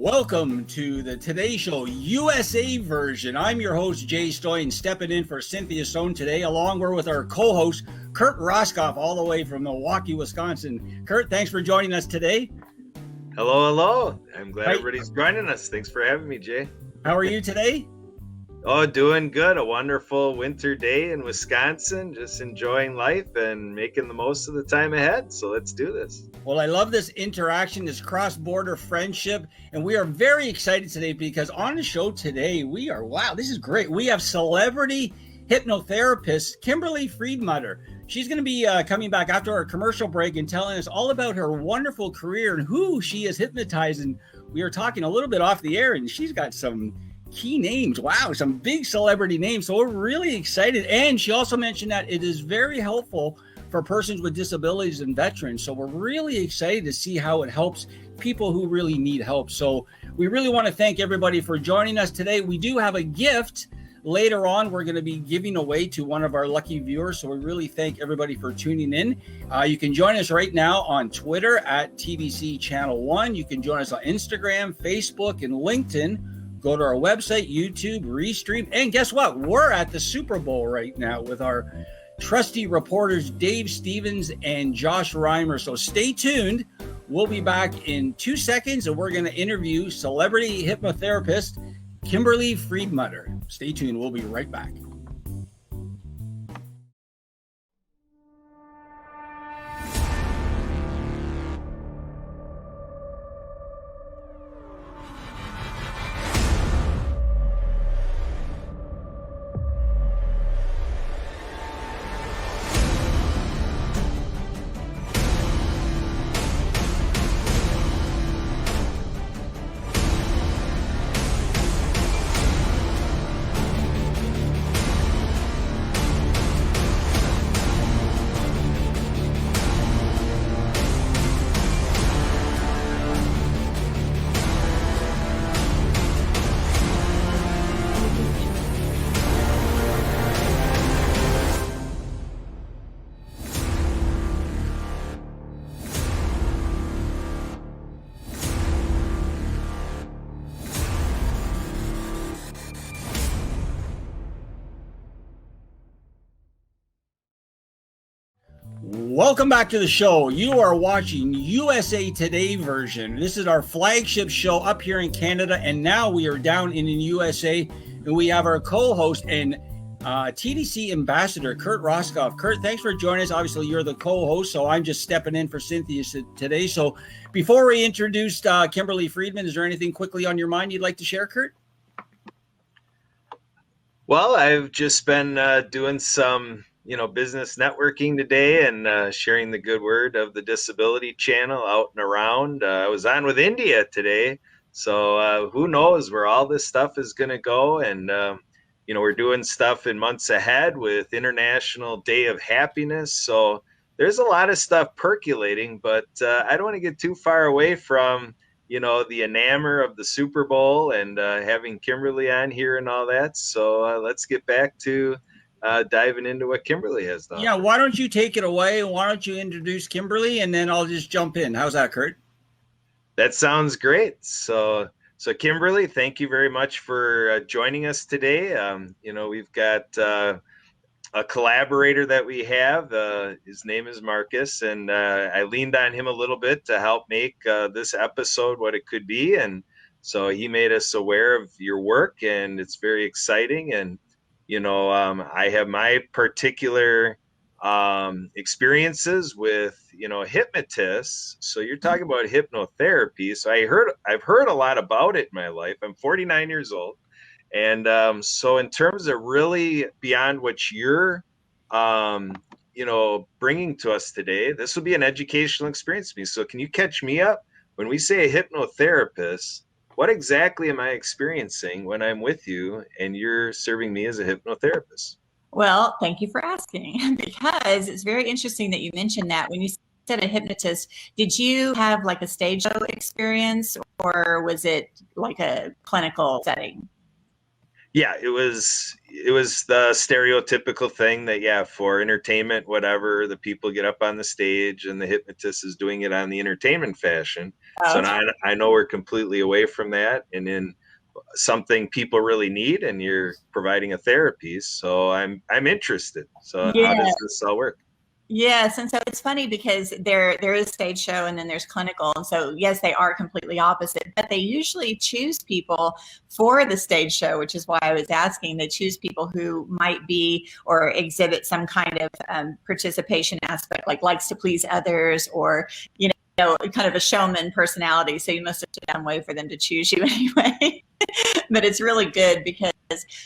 Welcome to the Today Show USA version. I'm your host, Jay Stoyan, stepping in for Cynthia Stone today, along with our co-host, Kurt Roskoff, all the way from Milwaukee, Wisconsin. Kurt, thanks for joining us today. Hello. I'm glad everybody's joining us. Thanks for having me, Jay. How are you today? Oh, doing good. A wonderful winter day in Wisconsin. Just enjoying life and making the most of the time ahead. So let's do this. Well, I love this interaction, this cross-border friendship, and we are very excited today because on the show today, this is great. We have celebrity hypnotherapist Kimberley Freidmutter. She's going to be coming back after our commercial break and telling us all about her wonderful career and who she is hypnotizing. We were talking a little bit off the air, and she's got some key names. Wow, some big celebrity names. So we're really excited. And she also mentioned that it is very helpful for persons with disabilities and veterans. So we're really excited to see how it helps people who really need help. So we really want to thank everybody for joining us today. We do have a gift later on we're going to be giving away to one of our lucky viewers. So we really thank everybody for tuning in. You can join us right now on Twitter at TDC Channel 1. You can join us on Instagram, Facebook, and LinkedIn. Go to our website, YouTube, Restream. And guess what? We're at the Superbowl right now with our trusty reporters, Dave Stevens and Josh Reimer. So stay tuned. We'll be back in 2 seconds, and we're going to interview celebrity hypnotherapist Kimberley Freidmutter. Stay tuned. We'll be right back. Welcome back to the show. You are watching USA Today version. This is our flagship show up here in Canada, and now we are down in the USA, and we have our co-host and TDC ambassador, Kurt Roskoff. Kurt, thanks for joining us. Obviously, you're the co-host, so I'm just stepping in for Cynthia today. So before we introduce Kimberley Freidmutter, is there anything quickly on your mind you'd like to share, Kurt? Well, I've just been doing some business networking today and sharing the good word of the Disability Channel out and around. I was on with India today, so who knows where all this stuff is going to go. And, we're doing stuff in months ahead with International Day of Happiness. So there's a lot of stuff percolating, but I don't want to get too far away from, the enamor of the Super Bowl and having Kimberley on here and all that. So let's get back to diving into what Kimberley has done. Yeah, why don't you take it away? Why don't you introduce Kimberley, and then I'll just jump in. How's that, Kurt? That sounds great. So Kimberley, thank you very much for joining us today. We've got a collaborator that we have. His name is Marcus, and I leaned on him a little bit to help make this episode what it could be. And so he made us aware of your work, and it's very exciting. And I have my particular experiences with, hypnotists. So you're talking about hypnotherapy. So I've heard a lot about it in my life. I'm 49 years old. And so in terms of really beyond what you're, bringing to us today, this will be an educational experience for me. So can you catch me up? When we say a hypnotherapist, what exactly am I experiencing when I'm with you and you're serving me as a hypnotherapist? Well, thank you for asking, because it's very interesting that you mentioned that. When you said a hypnotist, did you have like a stage show experience, or was it like a clinical setting? Yeah, it was the stereotypical thing that, for entertainment, whatever, the people get up on the stage and the hypnotist is doing it on the entertainment fashion. So now I know we're completely away from that, and in something people really need, and you're providing a therapy. So I'm interested. So how Yeah. does this all work? Yes, and so it's funny because there is stage show and then there's clinical, and so yes, they are completely opposite, but they usually choose people for the stage show, which is why I was asking. They choose people who might be or exhibit some kind of participation aspect, like likes to please others, or kind of a showman personality. So you must have done way for them to choose you anyway. But it's really good because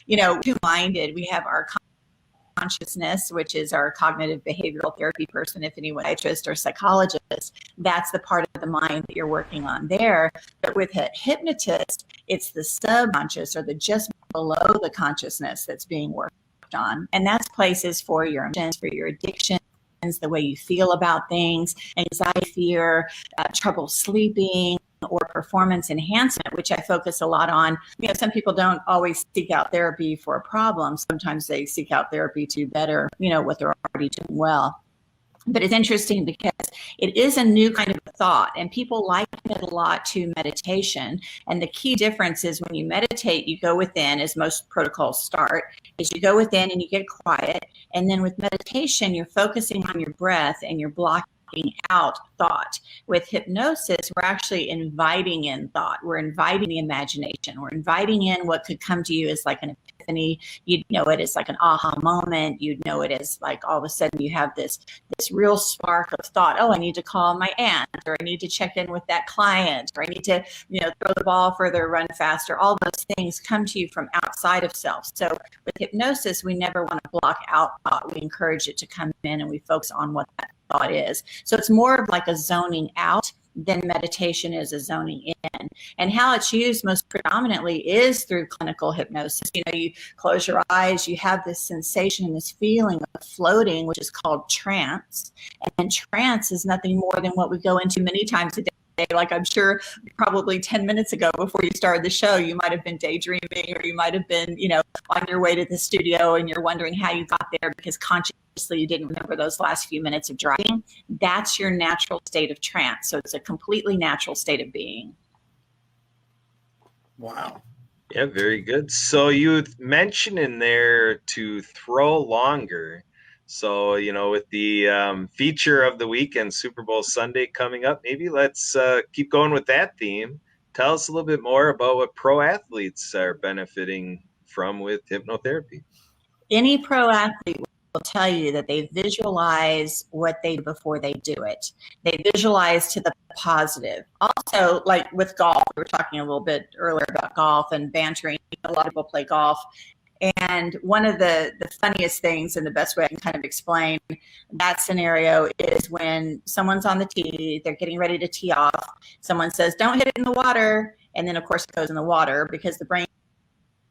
two-minded. We have our consciousness, which is our cognitive behavioral therapy person, if anyone, psychiatrist or psychologist, that's the part of the mind that you're working on there. But with a hypnotist, it's the subconscious or the just below the consciousness that's being worked on. And that's places for your emotions, for your addictions, the way you feel about things, anxiety, fear, trouble sleeping, or performance enhancement, which I focus a lot on. Some people don't always seek out therapy for a problem. Sometimes they seek out therapy to better, what they're already doing well. But it's interesting because it is a new kind of thought, and people liken it a lot to meditation. And the key difference is when you meditate, you go within, as most protocols start, is you go within and you get quiet. And then with meditation, you're focusing on your breath and you're blocking out thought. With hypnosis, we're actually inviting in thought. We're inviting the imagination. We're inviting in what could come to you as like an epiphany. You'd know it as like an aha moment. You'd know it as like all of a sudden you have this real spark of thought. Oh, I need to call my aunt, or I need to check in with that client, or I need to, throw the ball further, run faster. All those things come to you from outside of self. So with hypnosis, we never want to block out thought. We encourage it to come in and we focus on what that thought is. So it's more of like a zoning out than meditation is a zoning in. And how it's used most predominantly is through clinical hypnosis. You close your eyes, you have this sensation, this feeling of floating, which is called trance. And trance is nothing more than what we go into many times a day. Like I'm sure probably 10 minutes ago before you started the show, you might have been daydreaming, or you might have been, on your way to the studio and you're wondering how you got there because consciously you didn't remember those last few minutes of driving. That's your natural state of trance. So it's a completely natural state of being. Wow. Yeah, very good. So you mentioned in there to throw longer. So, with the feature of the weekend, Super Bowl Sunday coming up, maybe let's keep going with that theme. Tell us a little bit more about what pro athletes are benefiting from with hypnotherapy. Any pro athlete will tell you that they visualize what they do before they do it. They visualize to the positive. Also, like with golf, we were talking a little bit earlier about golf and bantering. A lot of people play golf. And one of the funniest things, and the best way I can kind of explain that scenario, is when someone's on the tee, they're getting ready to tee off. Someone says, "Don't hit it in the water." And then, of course, it goes in the water because the brain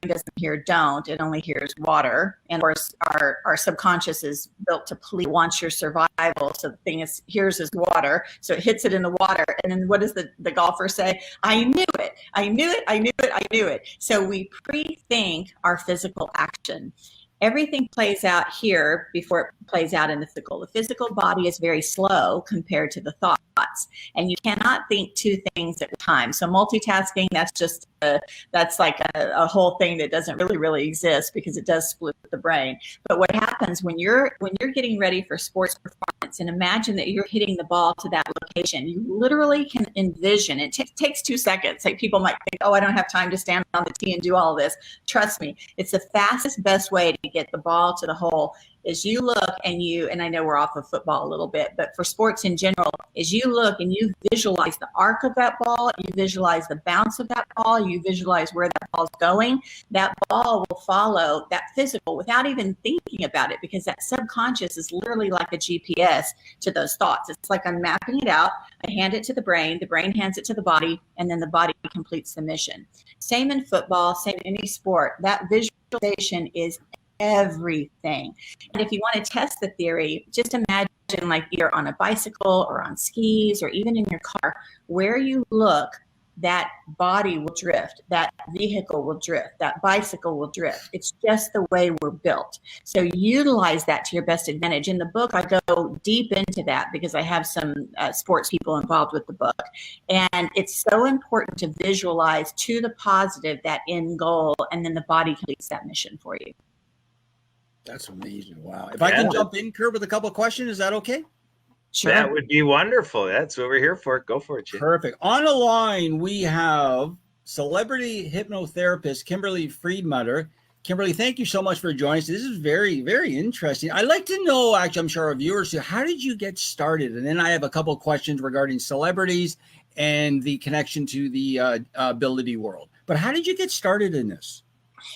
doesn't hear don't, it only hears water. And of course our subconscious is built to please, wants your survival. So the thing is, here's is water, so it hits it in the water. And then what does the golfer say? I knew it, I knew it, I knew it, I knew it. So we pre-think our physical action. Everything plays out here before it plays out in the physical. The physical body is very slow compared to the thoughts, and you cannot think two things at a time. So multitasking, that's like a whole thing that doesn't really exist because it does split the brain. But what happens when you're getting ready for sports performance, and imagine that you're hitting the ball to that location, you literally can envision. It takes 2 seconds. Like people might think, oh, I don't have time to stand on the tee and do all this. Trust me, it's the fastest, best way to get the ball to the hole is you look and I know we're off of football a little bit, but for sports in general, is you look and you visualize the arc of that ball, you visualize the bounce of that ball, you visualize where that ball's going. That ball will follow that physical without even thinking about it, because that subconscious is literally like a GPS to those thoughts. It's like I'm mapping it out. I hand it to the brain hands it to the body, and then the body completes the mission. Same in football, same in any sport. That visualization is everything. And if you want to test the theory, just imagine like you're on a bicycle or on skis or even in your car, where you look that body will drift, that vehicle will drift, that bicycle will drift. It's just the way we're built. So utilize that to your best advantage. In the book, I go deep into that because I have some sports people involved with the book. And it's so important to visualize to the positive that end goal, and then the body completes that mission for you. That's amazing. Wow. If I can jump in, Kurt, with a couple of questions, is that okay? Sure. That would be wonderful. That's what we're here for. Go for it, Jim. Perfect. On the line, we have celebrity hypnotherapist Kimberley Freidmutter. Kimberley, thank you so much for joining us. This is very, very interesting. I'd like to know, actually, I'm sure our viewers do, how did you get started? And then I have a couple of questions regarding celebrities and the connection to the ability world. But how did you get started in this?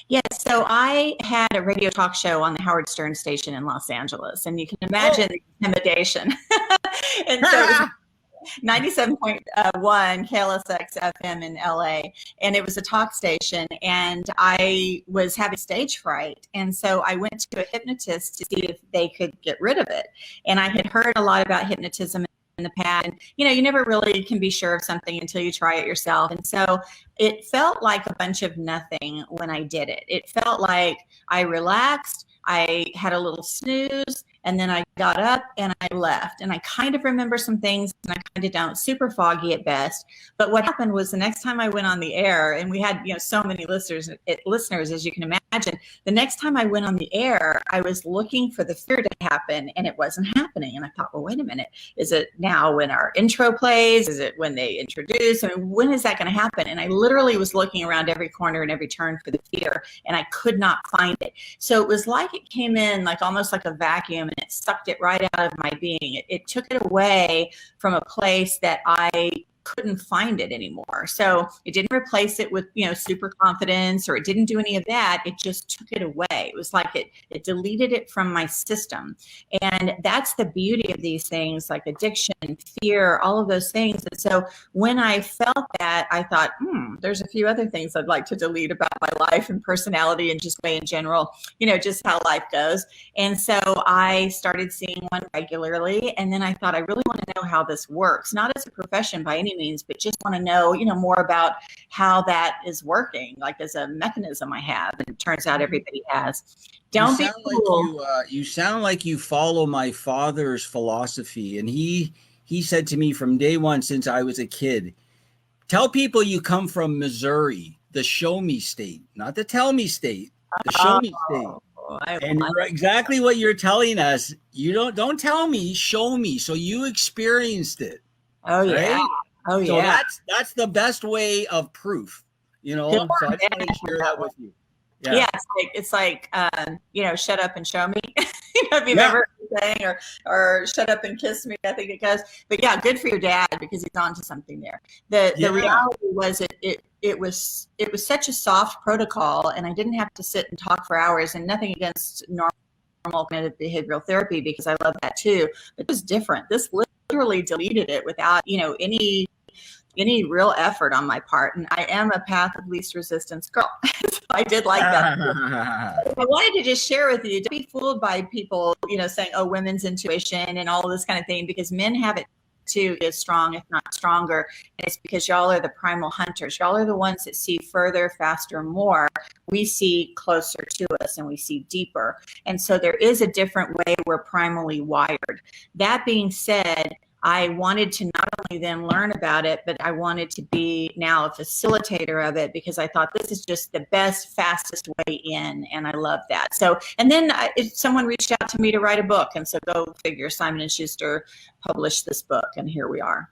Yes, so I had a radio talk show on the Howard Stern station in Los Angeles, and you can imagine the intimidation. And so 97.1 KLSX FM in LA, and it was a talk station, and I was having stage fright, and so I went to a hypnotist to see if they could get rid of it. And I had heard a lot about hypnotism in the past, and you never really can be sure of something until you try it yourself. And so it felt like a bunch of nothing when I did it. It felt like I relaxed, I had a little snooze, and then I got up and I left. And I kind of remember some things, and I kind of don't, super foggy at best. But what happened was the next time I went on the air, and we had so many listeners, as you can imagine, the next time I went on the air, I was looking for the fear to happen, and it wasn't happening. And I thought, well, wait a minute. Is it now when our intro plays? Is it when they introduce? I mean, when is that going to happen? And I literally was looking around every corner and every turn for the fear, and I could not find it. So it was like it came in like almost like a vacuum, and it sucked it right out of my being. It took it away from a place that I couldn't find it anymore. So it didn't replace it with, super confidence, or it didn't do any of that. It just took it away. It was like it deleted it from my system. And that's the beauty of these things, like addiction, fear, all of those things. And so when I felt that, I thought, there's a few other things I'd like to delete about my life and personality and just way in general, just how life goes. And so I started seeing one regularly. And then I thought, I really want to know how this works, not as a profession by any means, but just want to know, more about how that is working, like as a mechanism I have. And it turns out everybody has. Don't be fooled. You sound like you follow my father's philosophy. And he said to me from day one, since I was a kid, tell people you come from Missouri, the show me state, not the tell me state, the show me state. And exactly what you're telling us. You don't tell me, show me. So you experienced it. Oh, yeah. Right? Oh, so yeah. that's the best way of proof, So I just wanted to share that with you. Yeah, it's like shut up and show me. If you've ever heard saying, or shut up and kiss me, I think it goes. But yeah, good for your dad, because he's on to something there. The reality was it was such a soft protocol, and I didn't have to sit and talk for hours. And nothing against normal cognitive behavioral therapy, because I love that too. But it was different. This literally deleted it without any real effort on my part. And I am a path of least resistance girl. So I did like that. I wanted to just share with you, don't be fooled by people, saying, oh, women's intuition and all this kind of thing, because men have it too, as strong, if not stronger. And it's because y'all are the primal hunters. Y'all are the ones that see further, faster, more. We see closer to us, and we see deeper. And so there is a different way we're primally wired. That being said, I wanted to not only then learn about it, but I wanted to be now a facilitator of it, because I thought this is just the best, fastest way in. And I love that. So, and then someone reached out to me to write a book. And so go figure, Simon & Schuster published this book, and here we are.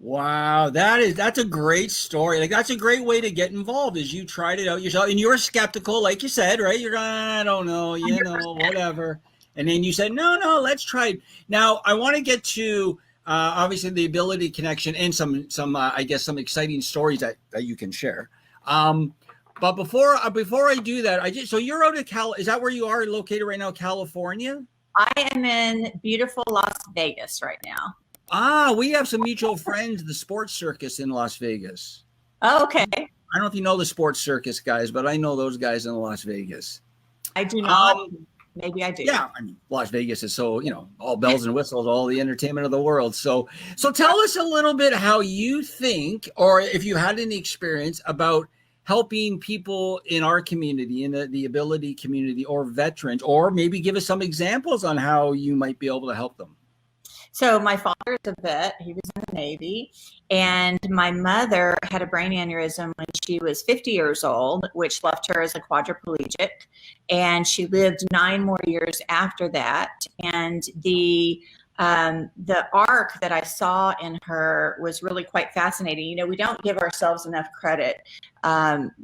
Wow, that's a great story. Like, that's a great way to get involved, is you tried it out yourself, and you were skeptical, like you said, right? You're I don't know, 100%. Whatever. And then you said, no, let's try it. Now, I want to get to obviously the ability connection and some I guess some exciting stories that you can share. But before I do that, so you're out of is that where you are located right now, California? I am in beautiful Las Vegas right now. We have some mutual friends, the Sports Circus in Las Vegas. Oh, okay. I don't know if you know the Sports Circus guys, but I know those guys in Las Vegas. I do not. Maybe I do. Yeah, I mean, Las Vegas is so, all bells and whistles, all the entertainment of the world. So tell us a little bit how you think, or if you had any experience about helping people in our community, in the ability community, or veterans, or maybe give us some examples on how you might be able to help them. So my father is a vet. He was in the Navy. And my mother had a brain aneurysm when she was 50 years old, which left her as a quadriplegic. And she lived 9 more years after that. And the arc that I saw in her was really quite fascinating. We don't give ourselves enough credit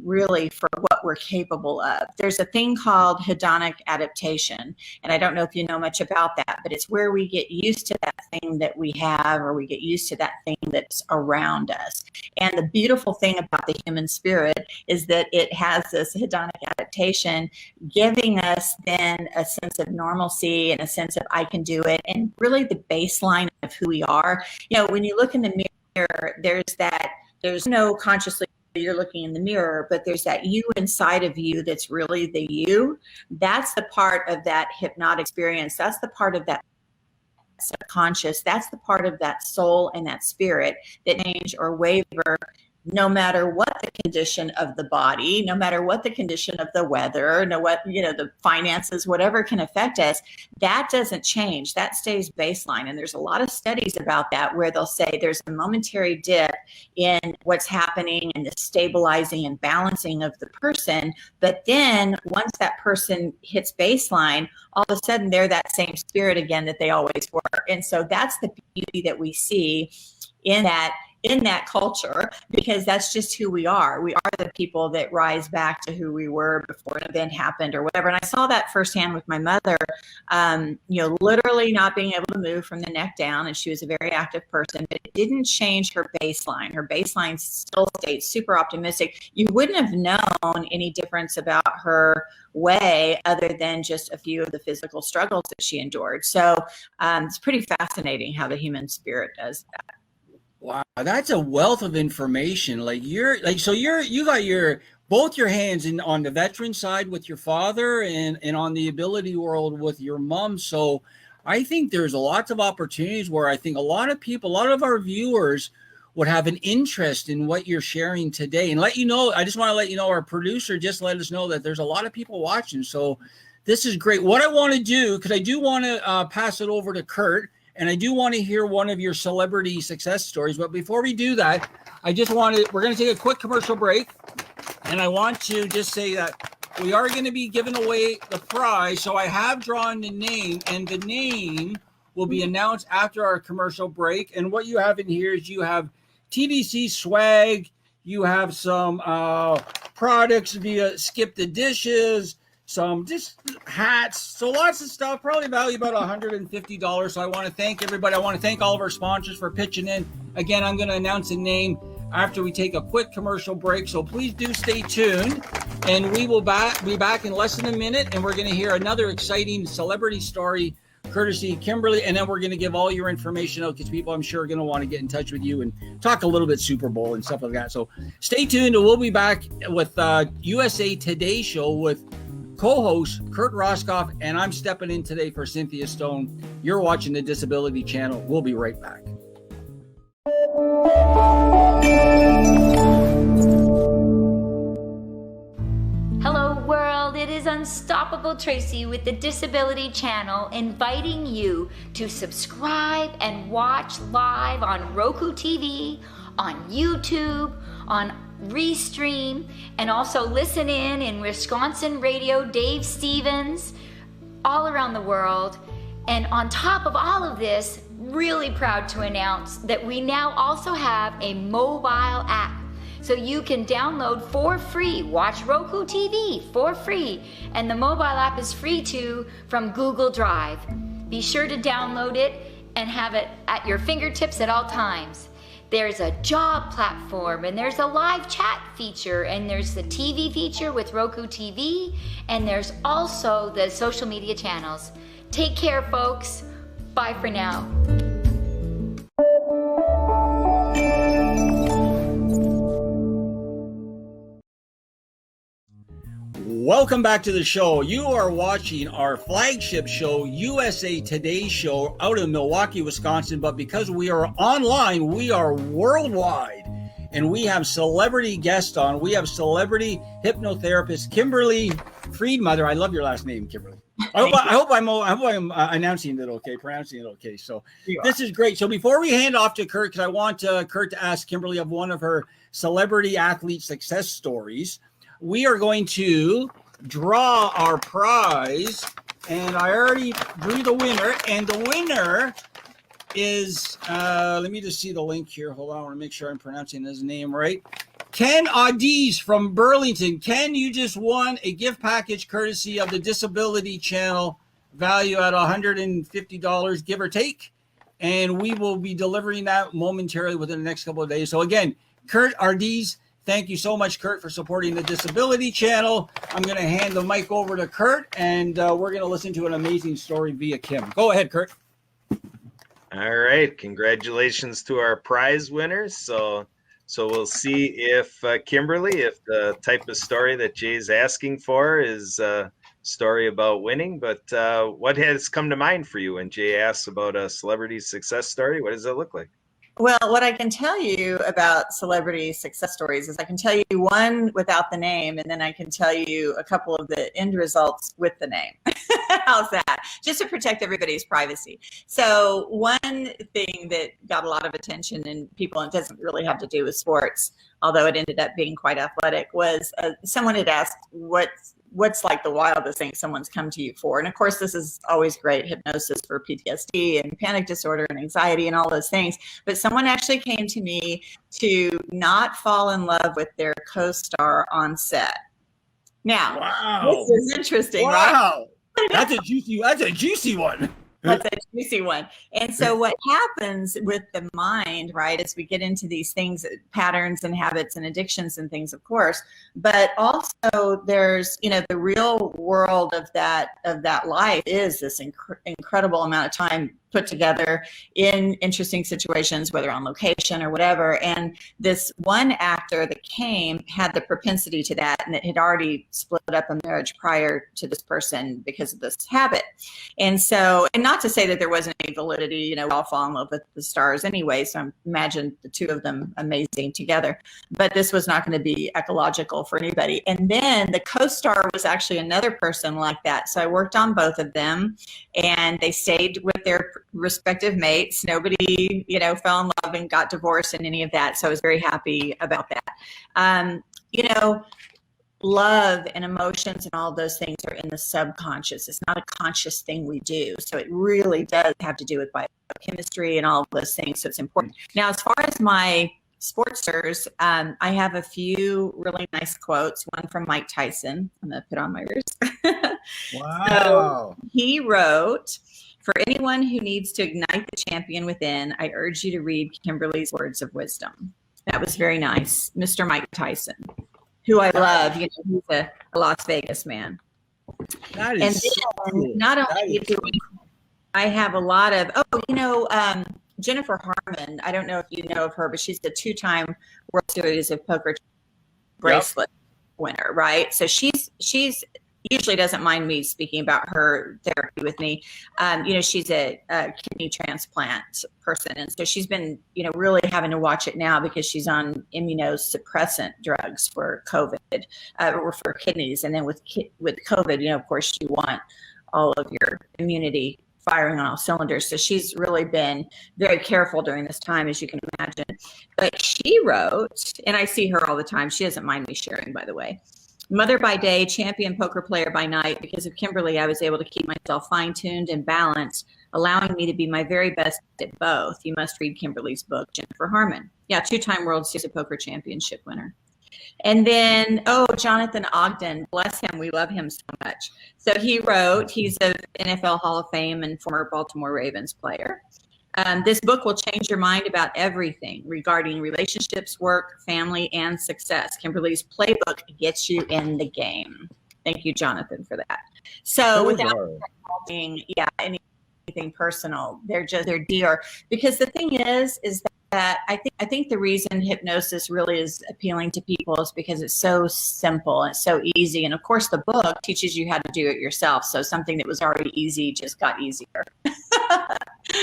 really for what we're capable of. There's a thing called hedonic adaptation, and I don't know if you know much about that, but it's where we get used to that thing that we have, or we get used to that thing that's around us. And the beautiful thing about the human spirit is that it has this hedonic adaptation, giving us then a sense of normalcy and a sense of I can do it, and really the baseline of who we are. When you look in the mirror, there's no consciously you're looking in the mirror, but there's that you inside of you that's really the you. That's the part of that hypnotic experience. That's the part of that subconscious. That's the part of that soul and that spirit that change or waver no matter what the condition of the body, no matter what the condition of the weather, the finances, whatever can affect us, that doesn't change. That stays baseline. And there's a lot of studies about that where they'll say there's a momentary dip in what's happening and the stabilizing and balancing of the person. But then once that person hits baseline, all of a sudden they're that same spirit again that they always were. And so that's the beauty that we see in that culture, because that's just who we are. We are the people that rise back to who we were before an event happened or whatever. And I saw that firsthand with my mother, literally not being able to move from the neck down. And she was a very active person, but it didn't change her baseline. Her baseline still stayed super optimistic. You wouldn't have known any difference about her way other than just a few of the physical struggles that she endured. So it's pretty fascinating how the human spirit does that. Wow, that's a wealth of information. You got both your hands on the veteran side with your father and on the ability world with your mom. So I think there's lots of opportunities where I think a lot of our viewers would have an interest in what you're sharing today. And I just want to let you know, our producer just let us know that there's a lot of people watching. So this is great. What I want to do, because I do want to pass it over to Kurt, and I do want to hear one of your celebrity success stories. But before we do that, we're going to take a quick commercial break. And I want to just say that we are going to be giving away the prize. So I have drawn the name, and the name will be announced after our commercial break. And what you have in here is you have TDC swag. You have some products via Skip the Dishes, some just hats, so lots of stuff, probably value about $150. So I want to thank everybody. I want to thank all of our sponsors for pitching in. Again, I'm going to announce a name after we take a quick commercial break, so please do stay tuned, and we will be back in less than a minute, and we're going to hear another exciting celebrity story courtesy Kimberley, and then we're going to give all your information out because people, I'm sure, are going to want to get in touch with you and talk a little bit Super Bowl and stuff like that. So stay tuned, and we'll be back with USA Today Show with co-host Kurt Roscoff, and I'm stepping in today for Cynthia Stone. You're watching the Disability Channel. We'll be right back. Hello world, it is Unstoppable Tracy with the Disability Channel, inviting you to subscribe and watch live on Roku TV, on YouTube, on Restream, and also listen in Wisconsin Radio, Dave Stevens, all around the world. And on top of all of this, really proud to announce that we now also have a mobile app. So you can download for free, watch Roku TV for free, and the mobile app is free too from Google Drive. Be sure to download it and have it at your fingertips at all times. There's a job platform, and there's a live chat feature, and there's the TV feature with Roku TV, and there's also the social media channels. Take care, folks. Bye for now. Welcome back to the show. You are watching our flagship show, USA Today Show, out in Milwaukee, Wisconsin. But because we are online, we are worldwide. And we have celebrity guests on. We have celebrity hypnotherapist Kimberley Freidmutter. I love your last name, Kimberley. I hope I'm announcing it okay, pronouncing it okay. So this is great. So before we hand off to Kurt, because I want Kurt to ask Kimberley of one of her celebrity athlete success stories, we are going to draw our prize. And I already drew the winner. And the winner is, let me just see the link here. Hold on, I want to make sure I'm pronouncing his name right. Ken Audiz from Burlington. Ken, you just won a gift package courtesy of the Disability Channel, value at $150, give or take. And we will be delivering that momentarily within the next couple of days. So again, Kurt Audiz, thank you so much, Kurt, for supporting the Disability Channel. I'm going to hand the mic over to Kurt, and we're going to listen to an amazing story via Kim. Go ahead, Kurt. All right. Congratulations to our prize winners. So we'll see if Kimberley, if the type of story that Jay's asking for is a story about winning. But what has come to mind for you when Jay asks about a celebrity success story? What does it look like? Well, what I can tell you about celebrity success stories is I can tell you one without the name, and then I can tell you a couple of the end results with the name. How's that? Just to protect everybody's privacy. So one thing that got a lot of attention and people, it doesn't really have to do with sports, although it ended up being quite athletic, was someone had asked what's like the wildest thing someone's come to you for. And of course, this is always great, hypnosis for PTSD and panic disorder and anxiety and all those things. But someone actually came to me to not fall in love with their co-star on set. Now, wow, this is interesting, wow. Right? That's a juicy one. That's a juicy one. And so what happens with the mind, right, as we get into these things, patterns and habits and addictions and things, of course, but also there's, the real world of that life is this incredible amount of time put together in interesting situations, whether on location or whatever. And this one actor that came had the propensity to that, and it had already split up a marriage prior to this person because of this habit. And so, and not to say that there wasn't any validity, we all fall in love with the stars anyway. So I imagine the two of them amazing together, but this was not going to be ecological for anybody. And then the co-star was actually another person like that. So I worked on both of them, and they stayed with their respective mates. Nobody, fell in love and got divorced and any of that. So I was very happy about that. Love and emotions and all of those things are in the subconscious. It's not a conscious thing we do. So it really does have to do with biochemistry and all of those things. So it's important. Now, as far as my sportsters, I have a few really nice quotes. One from Mike Tyson. I'm going to put on my wrist. Wow. So he wrote, "For anyone who needs to ignite the champion within, I urge you to read Kimberley's words of wisdom." That was very nice. Mr. Mike Tyson, who I love. He's a Las Vegas man. That is and then, not only do I have a lot of, Jennifer Harmon. I don't know if you know of her, but she's the 2-time World Series of Poker bracelet winner, right? So she's usually doesn't mind me speaking about her therapy with me. She's a kidney transplant person. And so she's been, really having to watch it now because she's on immunosuppressant drugs for COVID, or for kidneys. And then with COVID, of course, you want all of your immunity firing on all cylinders. So she's really been very careful during this time, as you can imagine. But she wrote, and I see her all the time. She doesn't mind me sharing, by the way. "Mother by day, champion poker player by night. Because of Kimberley, I was able to keep myself fine-tuned and balanced, allowing me to be my very best at both. You must read Kimberley's book." Jennifer Harmon. Yeah, 2-time World Series of Poker championship winner. And then, Jonathan Ogden, bless him, we love him so much. So he wrote, he's an NFL Hall of Fame and former Baltimore Ravens player. "This book will change your mind about everything regarding relationships, work, family, and success. Kimberley's playbook gets you in the game." Thank you, Jonathan, for that. So without being anything personal, they're dear. Because the thing is that I think the reason hypnosis really is appealing to people is because it's so simple and it's so easy. And of course, the book teaches you how to do it yourself. So something that was already easy just got easier.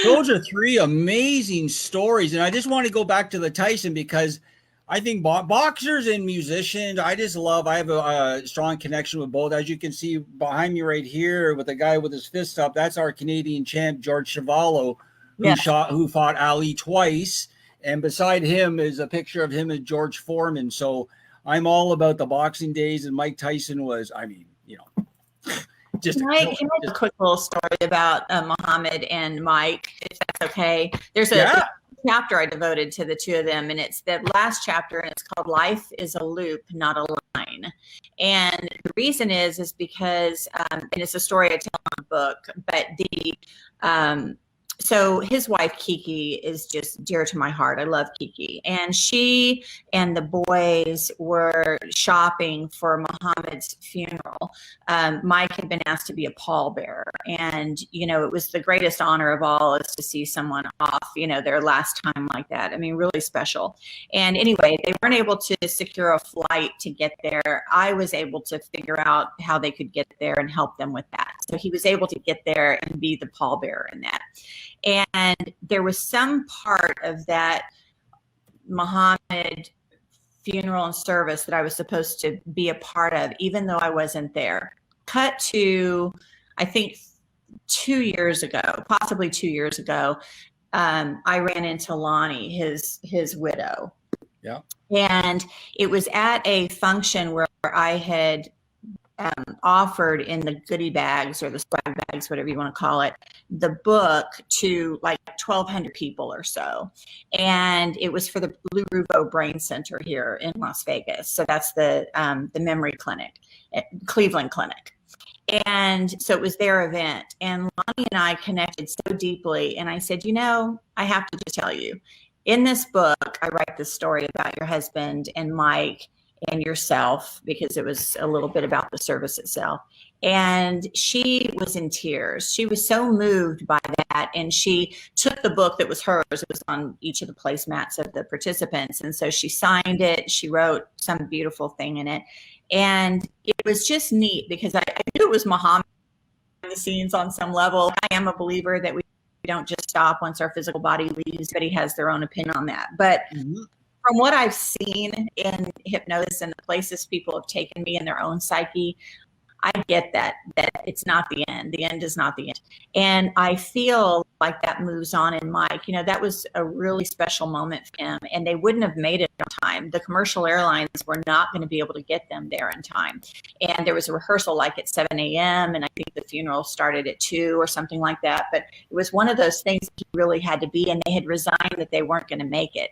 Those are three amazing stories. And I just want to go back to the Tyson because I think boxers and musicians, I have a strong connection with both. As you can see behind me right here with the guy with his fist up, that's our Canadian champ, George Chuvalo, who fought Ali twice. And beside him is a picture of him and George Foreman. So I'm all about the boxing days. And Mike Tyson was, just Can I have a quick little story about Muhammad and Mike, if that's okay? There's a chapter I devoted to the two of them, and it's that last chapter, and it's called Life is a Loop, Not a Line. And the reason is because, and it's a story I tell in the book, but so his wife, Kiki, is just dear to my heart. I love Kiki. And she and the boys were shopping for Muhammad's funeral. Mike had been asked to be a pallbearer. And, it was the greatest honor of all is to see someone off, their last time like that. I mean, really special. And anyway, they weren't able to secure a flight to get there. I was able to figure out how they could get there and help them with that. So he was able to get there and be the pallbearer in that. And there was some part of that Muhammad funeral and service that I was supposed to be a part of, even though I wasn't there. Cut to, I think, 2 years ago, possibly 2 years ago, I ran into Lonnie, his widow. Yeah. And it was at a function where I had offered in the goodie bags or the swag bags, whatever you want to call it, the book to like 1,200 people or so. And it was for the Blue Ruvo Brain Center here in Las Vegas. So that's the memory clinic, Cleveland Clinic. And so it was their event. And Lonnie and I connected so deeply. And I said, I have to just tell you, in this book, I write this story about your husband and Mike and yourself, because it was a little bit about the service itself. And she was in tears. She was so moved by that. And she took the book that was hers. It was on each of the placemats of the participants. And so she signed it. She wrote some beautiful thing in it. And it was just neat because I knew it was Muhammad behind the scenes on some level. I am a believer that we don't just stop once our physical body leaves. Everybody has their own opinion on that. But from what I've seen in hypnosis and the places people have taken me in their own psyche, I get that it's not the end. The end is not the end. And I feel like that moves on in Mike. That was a really special moment for him, and they wouldn't have made it on time. The commercial airlines were not going to be able to get them there in time. And there was a rehearsal like at 7 a.m. and I think the funeral started at 2 or something like that. But it was one of those things he really had to be, and they had resigned that they weren't going to make it.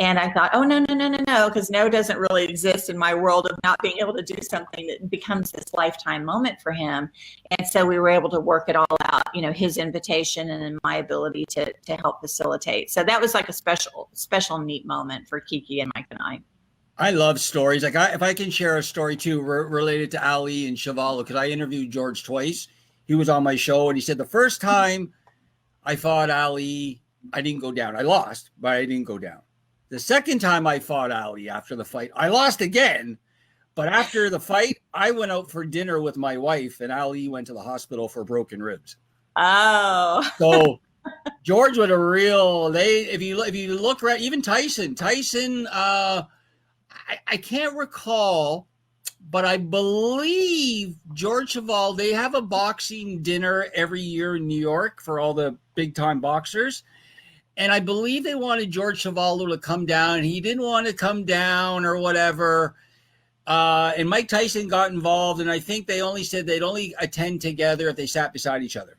And I thought, oh, no, because no doesn't really exist in my world of not being able to do something that becomes this lifetime moment for him. And so we were able to work it all out, his invitation and then my ability to help facilitate. So that was like a special neat moment for Kiki and Mike and I. I love stories. Like if I can share a story too related to Ali and Chuvalo, because I interviewed George twice. He was on my show and he said the first time I fought Ali, I didn't go down. I lost, but I didn't go down. The second time I fought Ali after the fight, I lost again. But after the fight, I went out for dinner with my wife, and Ali went to the hospital for broken ribs. Oh. So George was a real. If you look right, even Tyson, I can't recall, but I believe George Chuvalo, they have a boxing dinner every year in New York for all the big time boxers. And I believe they wanted George Chuvalo to come down, and he didn't want to come down or whatever. And Mike Tyson got involved, and I think they only said they'd only attend together if they sat beside each other.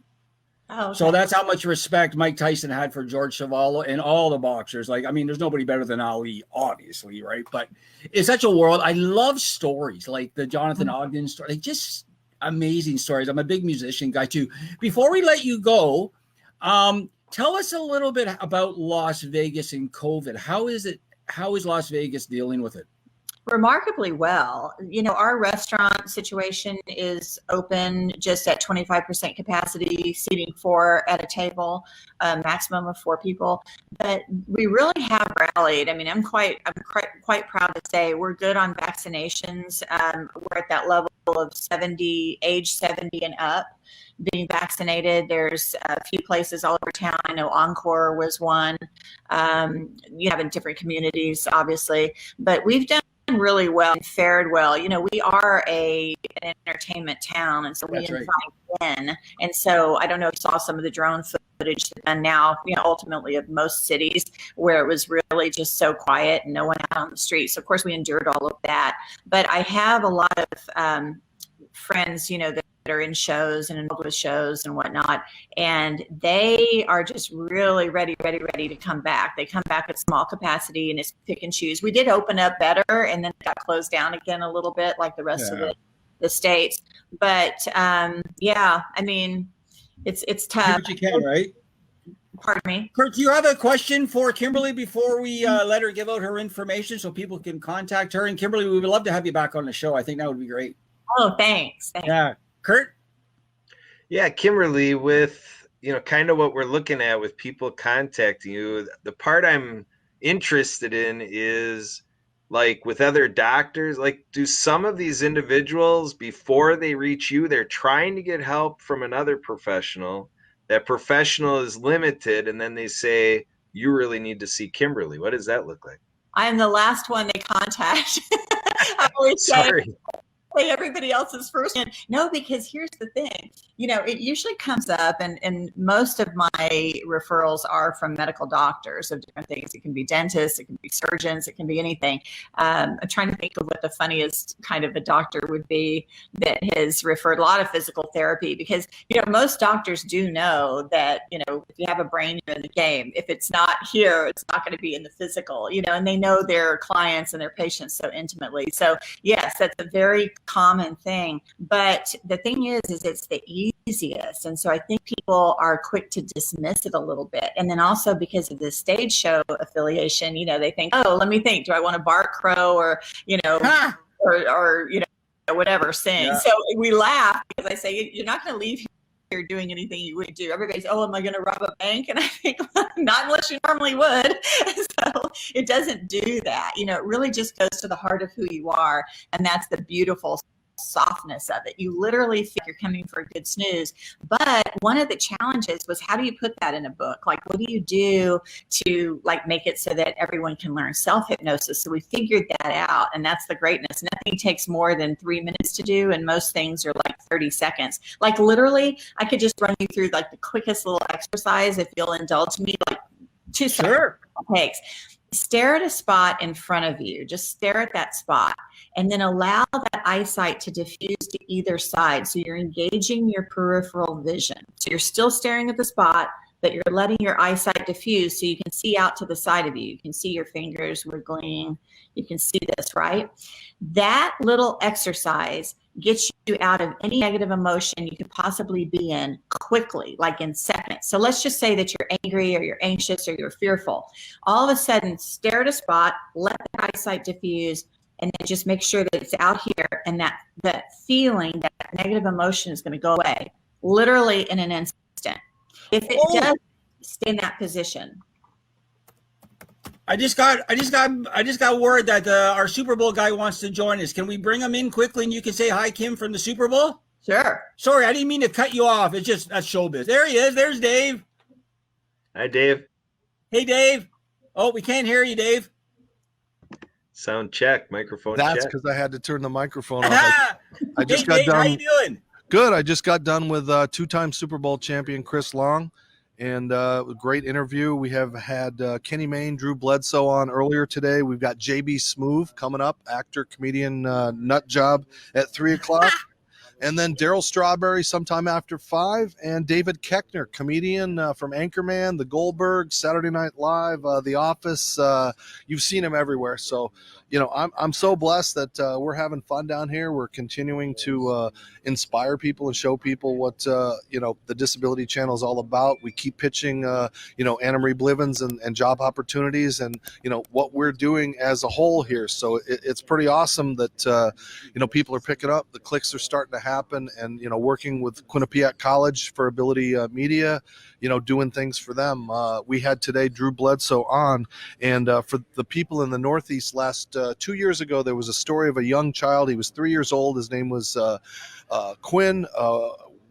Oh, okay. So that's how much respect Mike Tyson had for George Chuvalo and all the boxers. Like, I mean, there's nobody better than Ali, obviously, right? But it's such a world. I love stories like the Jonathan Ogden story, like just amazing stories. I'm a big musician guy too. Before we let you go, tell us a little bit about Las Vegas and COVID. How is Las Vegas dealing with it? Remarkably well. You know, our restaurant situation is open just at 25% capacity, seating 4 at a table, a maximum of 4 people. But we really have rallied. I mean, I'm quite proud to say we're good on vaccinations. We're at that level of age 70 and up being vaccinated. There's a few places all over town. I know Encore was one. You have in different communities, obviously, but we've done really well and fared well. You know, we are an entertainment town, and so we invite in. And so I don't know if you saw some of the drone footage and now, you know, ultimately of most cities where it was really just so quiet and no one out on the streets. So of course we endured all of that. But I have a lot of friends, you know, that are in shows and involved with shows and whatnot, and they are just really ready to come back. They come back at small capacity and it's pick and choose. We did open up better and then it got closed down again a little bit like the rest of the states. But yeah, I mean, it's tough. Do what you can, right? Pardon me? Kurt, do you have a question for Kimberly before we let her give out her information so people can contact her? And Kimberly, we would love to have you back on the show. I think that would be great. Oh, thanks. Yeah. Kurt? Yeah, Kimberly, with, you know, kind of what we're looking at with people contacting you, the part I'm interested in is, like, with other doctors, like, do some of these individuals, before they reach you, they're trying to get help from another professional. That professional is limited, and then they say, you really need to see Kimberly. What does that look like? I'm the last one they contact. I always say everybody else is first. And no, because here's the thing, you know, it usually comes up, and most of my referrals are from medical doctors of different things. It can be dentists, it can be surgeons, it can be anything. I'm trying to think of what the funniest kind of a doctor would be that has referred a lot of physical therapy, because, you know, most doctors do know that, you know, if you have a brain, you're in the game. If it's not here, it's not going to be in the physical, you know, and they know their clients and their patients so intimately. So yes, that's a very common thing. But the thing is it's the easiest. And so I think people are quick to dismiss it a little bit. And then also because of the stage show affiliation, you know, they think, oh, let me think, do I want to bark, crow, or, you know, or, you know, whatever, sing. Yeah. So we laugh because I say, you're not going to leave here doing anything you would do. Everybody's, oh, am I going to rob a bank? And I think, well, not unless you normally would. So it doesn't do that. You know, it really just goes to the heart of who you are. And that's the beautiful softness of it. You literally feel you're coming for a good snooze. But one of the challenges was, how do you put that in a book? Like, what do you do to, like, make it so that everyone can learn self-hypnosis? So we figured that out, and that's the greatness. Nothing takes more than 3 minutes to do, and most things are like 30 seconds. Like, literally, I could just run you through like the quickest little exercise if you'll indulge me, like 2 seconds. Sure. It takes. Stare at a spot in front of you. Just stare at that spot, and then allow that eyesight to diffuse to either side. So you're engaging your peripheral vision. So you're still staring at the spot, but you're letting your eyesight diffuse so you can see out to the side of you. You can see your fingers wiggling. You can see this, right? That little exercise gets you out of any negative emotion you could possibly be in quickly, like in seconds. So let's just say that you're angry or you're anxious or you're fearful. All of a sudden, stare at a spot, let the eyesight diffuse, and then just make sure that it's out here, and that feeling, that negative emotion is going to go away literally in an instant. If it does, stay in that position. I just got word that our Super Bowl guy wants to join us. Can we bring him in quickly and you can say hi, Kim, from the Super Bowl? Sure. Sorry, I didn't mean to cut you off. It's just, that's showbiz. There he is. There's Dave. Hi, Dave. Hey, Dave. Oh, we can't hear you, Dave. Sound check, microphone check. That's because I had to turn the microphone off. I just got Dave, done. how you doing? Good. I just got done with two-time Super Bowl champion Chris Long, and a great interview. We have had Kenny Mayne, Drew Bledsoe on earlier today. We've got JB Smoove coming up, actor, comedian, nut job at 3 o'clock. And then Daryl Strawberry sometime after 5, and David Koechner, comedian from Anchorman, The Goldberg, Saturday Night Live, The Office. You've seen him everywhere. So I'm so blessed that we're having fun down here. We're continuing to inspire people and show people what the Disability Channel is all about. We keep pitching Anna Marie Blivens and job opportunities, and what we're doing as a whole here. So it's pretty awesome that people are picking up. The clicks are starting to happen, and working with Quinnipiac College for Ability Media, doing things for them. We had today Drew Bledsoe on, and for the people in the Northeast, last 2 years ago, there was a story of a young child. He was 3 years old. His name was Quinn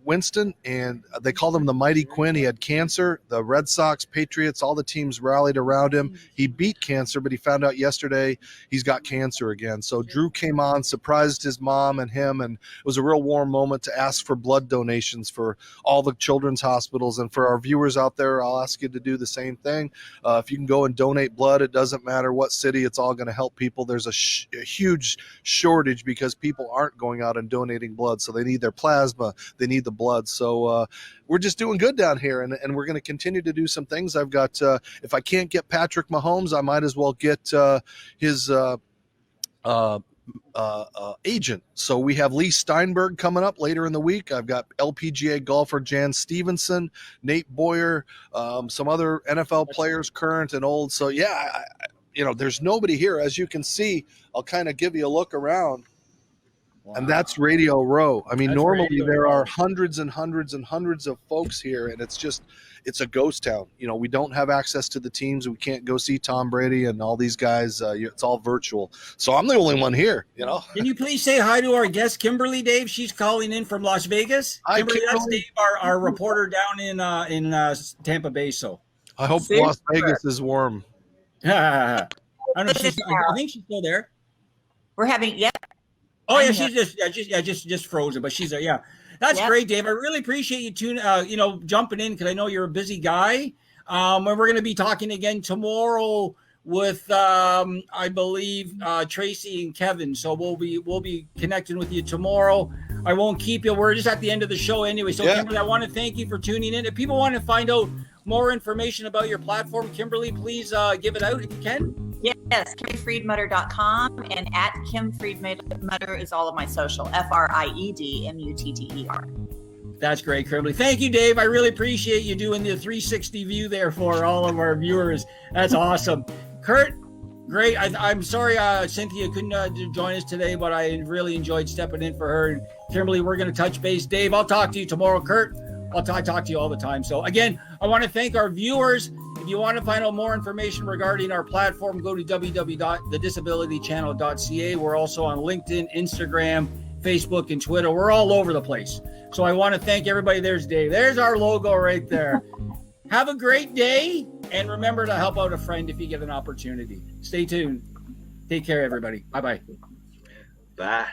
Winston, and they called him the Mighty Quinn. He had cancer. The Red Sox, Patriots, all the teams rallied around him. He beat cancer, but he found out yesterday he's got cancer again. So Drew came on, surprised his mom and him, and it was a real warm moment to ask for blood donations for all the children's hospitals. And for our viewers out there, I'll ask you to do the same thing. If you can go and donate blood, it doesn't matter what city, it's all going to help people. There's a huge shortage because people aren't going out and donating blood, so they need their plasma, they need the blood. So we're just doing good down here, and we're going to continue to do some things. I've got if I can't get Patrick Mahomes, I might as well get his agent. So we have Lee Steinberg coming up later in the week. I've got LPGA golfer Jan Stevenson, Nate Boyer, some other NFL players, current and old. So yeah, there's nobody here. As you can see, I'll kind of give you a look around. Wow. And that's Radio Row. I mean, that's normally there are hundreds and hundreds and hundreds of folks here, and it's a ghost town. We don't have access to the teams. We can't go see Tom Brady and all these guys. It's all virtual. So I'm the only one here, Can you please say hi to our guest, Kimberly, Dave? She's calling in from Las Vegas. Hi, Kimberly, that's Dave, our reporter down in Tampa Bay. So I hope Las Vegas is warm. I don't know. I think she's still there. We're having, Oh yeah, she's just frozen, but she's there. Yeah, that's great, Dave. I really appreciate you jumping in because I know you're a busy guy. And we're going to be talking again tomorrow with I believe Tracy and Kevin. So we'll be connecting with you tomorrow. I won't keep you. We're just at the end of the show anyway. So Kimberly, I want to thank you for tuning in. If people want to find out more information about your platform, Kimberly, please give it out if you can. Yes, KimFreidmutter.com, and at Kim Freidmutter is all of my social, FRIEDMUTTER. That's great, Kimberly. Thank you, Dave. I really appreciate you doing the 360 view there for all of our viewers. That's awesome. Kurt, great. I'm sorry Cynthia couldn't join us today, but I really enjoyed stepping in for her. And Kimberly, we're going to touch base. Dave, I'll talk to you tomorrow. Kurt, I'll talk to you all the time. So again, I want to thank our viewers. If you want to find out more information regarding our platform, go to www.thedisabilitychannel.ca. We're also on LinkedIn, Instagram, Facebook, and Twitter. We're all over the place. So I want to thank everybody. There's Dave. There's our logo right there. Have a great day. And remember to help out a friend if you get an opportunity. Stay tuned. Take care, everybody. Bye-bye. Bye.